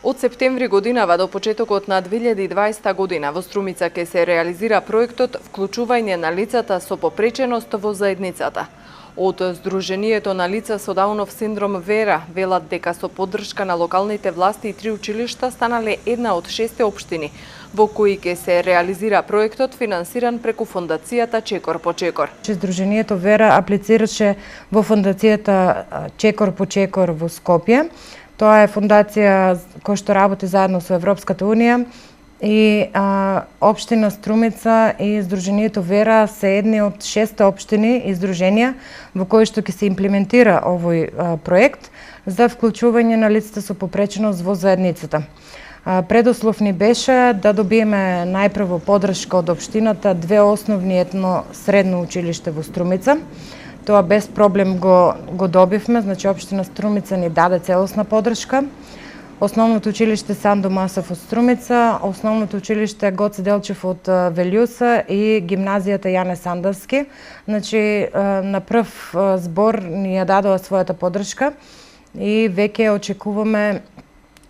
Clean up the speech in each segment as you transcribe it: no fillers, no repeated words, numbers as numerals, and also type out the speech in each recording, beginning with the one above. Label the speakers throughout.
Speaker 1: Од септември годинава до почетокот на 2020 година во Струмица ќе се реализира проектот Вклучување на лицата со попреченост во заедницата. Од Сдруженијето на лица со Даунов синдром Вера велат дека со поддршка на локалните власти и 3 училишта станале една од 6 општини во кои ќе се реализира проектот финансиран преку фондацијата Чекор по Чекор.
Speaker 2: Сдруженијето Вера аплицираше во фондацијата Чекор по Чекор во Скопје. Тоа е фондација која што работи заедно со Европската Унија и општина Струмица и Сдруженијето Вера се едни од 6 општини и здруженија во кои што ќе се имплементира овој проект за вклучување на лицата со попреченост во заедницата. Предуслов ни беше да добиеме најпрво поддршка од општината 2 основни едно средно училиште во Струмица. Тоа без проблем го добивме, значи општина Струмица ни даде целосна поддршка. Основното училиште Сандо Масов од Струмица, основното училиште Гоце Делчев од Велјуса и гимназијата Јане Сандарски. Значи на прв збор ни ја дадоа својата поддршка и веќе очекуваме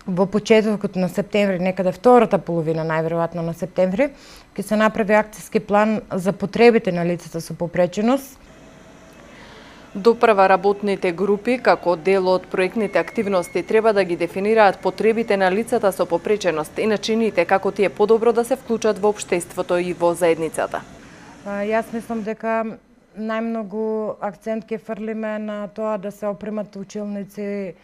Speaker 2: во почетокот на септември, некаде втората половина најверојатно на септември, ќе се направи акциски план за потребите на лицата со попреченост.
Speaker 1: Допрва работните групи, како дел од проектните активности, треба да ги дефинираат потребите на лицата со попреченост и начините како тие подобро да се вклучат во општеството и во заедницата.
Speaker 2: Јас мислам дека најмногу акцент ќе фрлиме на тоа да се опремат училници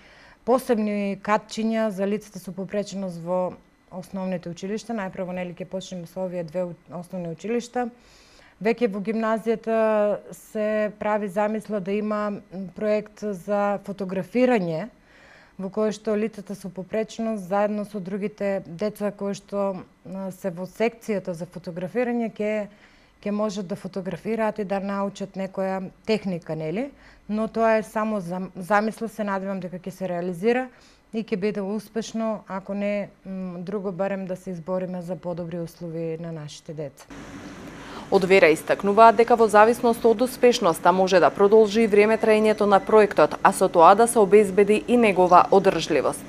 Speaker 2: посебни катчиња за лицата со попреченост во основните училишта. Најпрво нели ќе почнеме со овие 2 основни училишта. Веќе во гимназијата се прави замисла да има проект за фотографирање во кој што лицата со попреченост заедно со другите деца кои што се во секцијата за фотографирање ќе можат да фотографираат и да научат некоја техника, нели? Но тоа е само замисла, се надевам дека ќе се реализира и ќе биде успешно, ако не друго барем да се избориме за подобри услови на нашите деца.
Speaker 1: Од Вера истакнуваат дека во зависност од успешноста може да продолжи и време траењето на проектот, а со тоа да се обезбеди и негова одржливост.